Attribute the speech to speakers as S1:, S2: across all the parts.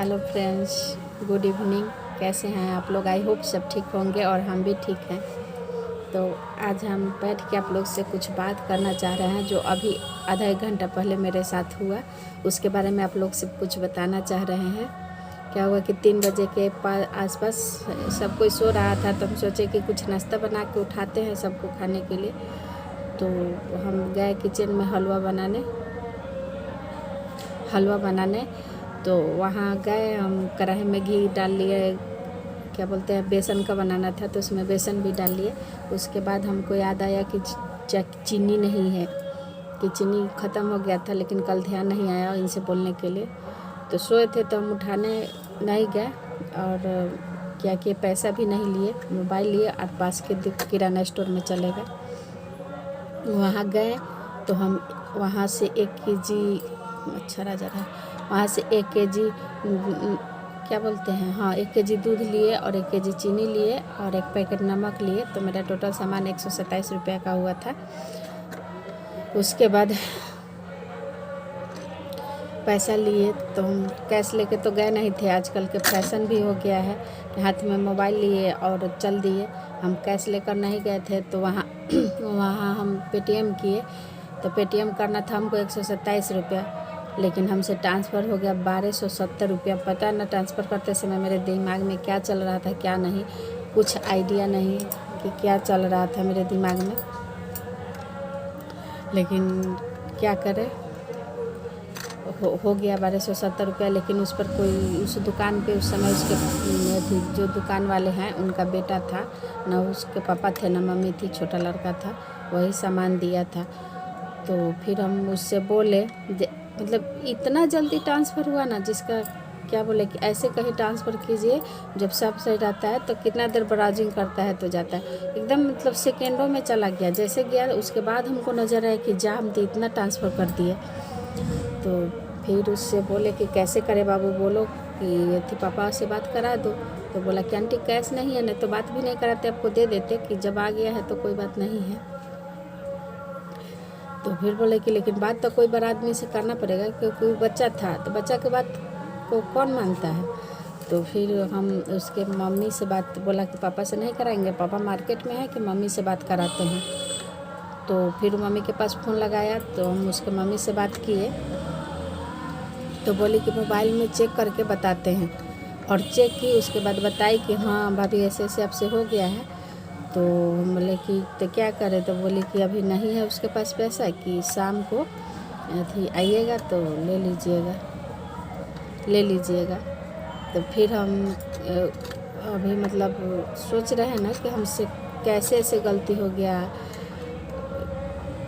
S1: Hello friends, good evening. कैसे हैं आप लोग? आई होप सब ठीक होंगे और हम भी ठीक हैं। तो आज हम बैठ के आप लोग से कुछ बात करना चाह रहे हैं जो अभी आधा एक घंटा पहले मेरे साथ हुआ, उसके बारे में आप लोग से कुछ बताना चाह रहे हैं। क्या हुआ कि 3 बजे के आसपास सब कोई सो रहा था, तो हम सोचे कि कुछ नाश्ता बना के उठाते हैं सबको खाने के लिए। तो हम गए किचन में हलवा बनाने। तो वहाँ गए, हम कढ़ाई में घी डाल लिए, क्या बोलते हैं, बेसन का बनाना था तो उसमें बेसन भी डाल लिए। उसके बाद हमको याद आया कि चीनी नहीं है, कि चीनी ख़त्म हो गया था, लेकिन कल ध्यान नहीं आया इनसे बोलने के लिए। तो सोए थे तो हम उठाने नहीं गए और क्या किए, पैसा भी नहीं लिए, मोबाइल लिए और पास के किराना स्टोर में चले गए। वहाँ गए तो हम वहाँ से 1 केजी, अच्छा राजा रहा, वहाँ से 1 केजी क्या बोलते हैं, हाँ 1 केजी दूध लिए और 1 केजी चीनी लिए और 1 पैकेट नमक लिए। तो मेरा टोटल सामान 127 रुपये का हुआ था। उसके बाद पैसा लिए तो हम कैश लेके तो गए नहीं थे, आजकल के फैशन भी हो गया है कि हाथ में मोबाइल लिए और चल दिए। हम कैश लेकर नहीं गए थे तो वहाँ हम पेटीएम किए। तो पेटीएम करना था हमको 127 रुपया, लेकिन हमसे ट्रांसफ़र हो गया 1270 रुपया। पता ना ट्रांसफ़र करते समय मेरे दिमाग में क्या चल रहा था क्या नहीं, कुछ आइडिया नहीं कि क्या चल रहा था मेरे दिमाग में, लेकिन क्या करें, हो गया 1270 रुपया। लेकिन उस पर कोई, उस दुकान पे उस समय उसके जो दुकान वाले हैं उनका बेटा था, ना उसके पापा थे ना मम्मी थी, छोटा लड़का था, वही सामान दिया था। तो फिर हम उससे बोले, मतलब इतना जल्दी ट्रांसफ़र हुआ ना, जिसका क्या बोले कि ऐसे कहीं ट्रांसफ़र कीजिए जब सब सही रहता है तो कितना देर ब्राउजिंग करता है तो जाता है, एकदम मतलब सेकेंडों में चला गया। जैसे गया उसके बाद हमको नज़र आया कि जाम थी, इतना ट्रांसफ़र कर दिए। तो फिर उससे बोले कि कैसे करे बाबू, बोलो कि थी पापा से बात करा दो। तो बोला कि आंटी कैश नहीं है, नहीं तो बात भी नहीं कराते, आपको दे देते कि जब आ गया है तो कोई बात नहीं है। तो फिर बोले कि लेकिन बात तो कोई बड़ा आदमी से करना पड़ेगा, क्योंकि बच्चा था, तो बच्चा के बात को कौन मानता है। तो फिर हम उसके मम्मी से बात, बोला कि पापा से नहीं कराएंगे, पापा मार्केट में है कि मम्मी से बात कराते हैं। तो फिर मम्मी के पास फ़ोन लगाया तो हम उसके मम्मी से बात किए। तो बोली कि मोबाइल में चेक करके बताते हैं, और चेक की, उसके बाद बताई कि हाँ भाभी ऐसे ऐसे आपसे हो गया है। तो बोले कि तो क्या करें, तो बोली कि अभी नहीं है उसके पास पैसा, कि शाम को आइएगा तो ले लीजिएगा। तो फिर हम अभी मतलब सोच रहे हैं ना कि हमसे कैसे ऐसे गलती हो गया,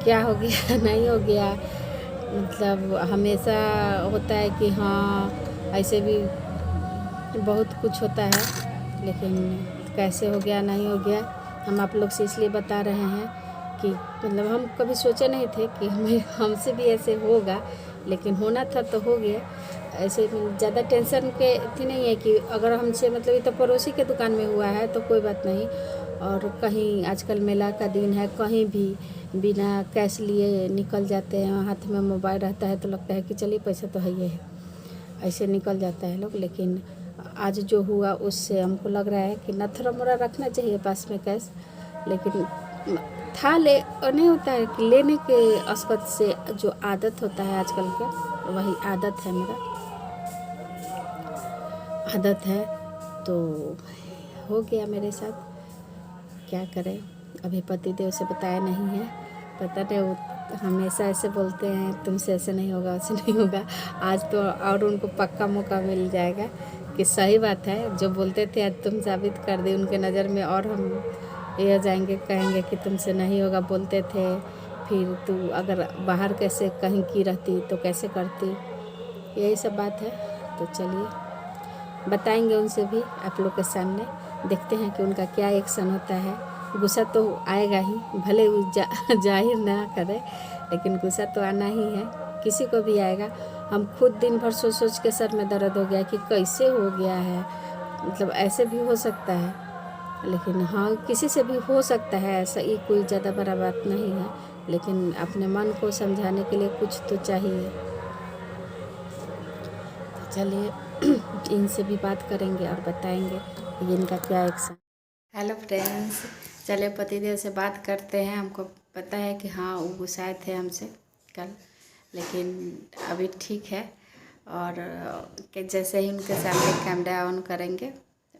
S1: क्या हो गया नहीं हो गया। मतलब हमेशा होता है कि हाँ ऐसे भी बहुत कुछ होता है, लेकिन कैसे हो गया नहीं हो गया, हम आप लोग से इसलिए बता रहे हैं कि मतलब हम कभी सोचे नहीं थे कि हमसे भी ऐसे होगा, लेकिन होना था तो हो गया। ऐसे ज़्यादा टेंशन के थी नहीं है कि अगर हमसे, मतलब ये तो पड़ोसी के दुकान में हुआ है तो कोई बात नहीं, और कहीं आजकल मेला का दिन है, कहीं भी बिना कैश लिए निकल जाते हैं, हाथ में मोबाइल रहता है तो लगता है कि चलिए पैसा तो है, ये है, ऐसे निकल जाता है लोग। लेकिन आज जो हुआ उससे हमको लग रहा है कि न थोड़ा मोड़ा रखना चाहिए पास में कैश, लेकिन था ले, और नहीं होता है कि लेने के अस्पत से जो आदत होता है आजकल के, वही आदत है, मेरा आदत है। तो हो गया मेरे साथ, क्या करें। अभी पतिदेव से बताया नहीं है, पता नहीं वो हमेशा ऐसे बोलते हैं तुमसे ऐसे नहीं होगा वैसे नहीं होगा। आज तो और उनको पक्का मौका मिल जाएगा कि सही बात है, जो बोलते थे आज तुम साबित कर दी उनके नज़र में, और हम ये हो जाएंगे, कहेंगे कि तुमसे नहीं होगा, बोलते थे, फिर तू अगर बाहर कैसे कहीं की रहती तो कैसे करती, यही सब बात है। तो चलिए बताएंगे उनसे भी आप लोग के सामने, देखते हैं कि उनका क्या एक्शन होता है। गुस्सा तो आएगा ही, भले वो जाहिर ना करे, लेकिन गुस्सा तो आना ही है, किसी को भी आएगा। हम खुद दिन भर सोच सोच के सर में दर्द हो गया कि कैसे हो गया है, मतलब ऐसे भी हो सकता है, लेकिन हाँ किसी से भी हो सकता है ऐसा, ये कोई ज़्यादा बड़ा बात नहीं है, लेकिन अपने मन को समझाने के लिए कुछ तो चाहिए। तो चलिए इनसे भी बात करेंगे और बताएंगे कि इनका क्या एक्शन। हेलो फ्रेंड्स, चले पतिदेव से बात करते हैं। हमको पता है कि हाँ वो गुस्साए थे हमसे कल, लेकिन अभी ठीक है। और कि जैसे ही उनके सामने कैमरा ऑन करेंगे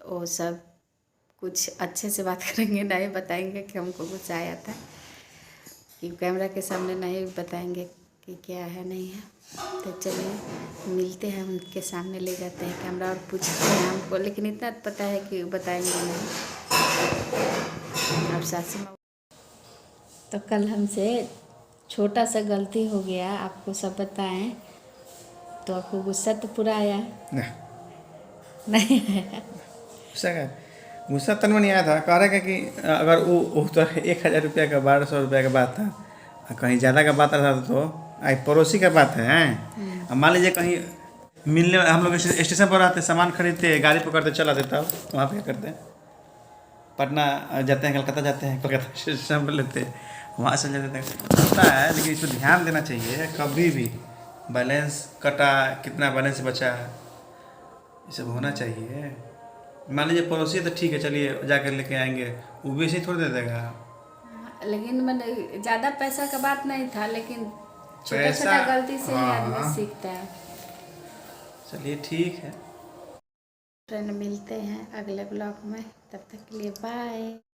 S1: वो सब कुछ अच्छे से बात करेंगे, नहीं बताएंगे कि हमको गुस्सा आया था, कि कैमरा के सामने नहीं बताएंगे कि क्या है नहीं है। तो चलिए मिलते हैं, उनके सामने ले जाते हैं कैमरा और पूछते हैं हमको, लेकिन इतना पता है कि बताएंगे नहीं। अब सासू माँ तो कल हमसे छोटा सा गलती हो गया, आपको सब बताएं, तो आपको गुस्सा तो पूरा आया नहीं आया?
S2: गुस्सा तन में नहीं आया था। कह रहे कि अगर वो तो 1,000 रुपया का 1,200 रुपया का बात था, कहीं ज़्यादा का बात रहता तो आई पड़ोसी का बात है। अब मान लीजिए कहीं मिलने, हम लोग स्टेशन पर रहते, सामान खरीदते, गाड़ी पकड़ते चला देता, वहाँ पे क्या करते हैं, पटना जाते हैं, कलकत्ता जाते हैं, कलकत्ता स्टेशन पर लेते, वहाँ से ले लेते होता है। लेकिन इस पर ध्यान देना चाहिए, कभी भी बैलेंस कटा, कितना बैलेंस बचा, ये सब होना चाहिए। मान लीजिए पड़ोसी है तो ठीक है, चलिए जाकर लेके आएंगे, वो भी ऐसे ही थोड़ी दे देगा।
S1: लेकिन मैंने ज़्यादा पैसा का बात नहीं था, लेकिन छोटा
S2: पैसा,
S1: छोटा गलती से ही आदमी
S2: हाँ,
S1: सीखता है।
S2: चलिए ठीक है।
S1: फ्रेंड मिलते हैं अगले ब्लॉग में, तब तक के लिए बाय।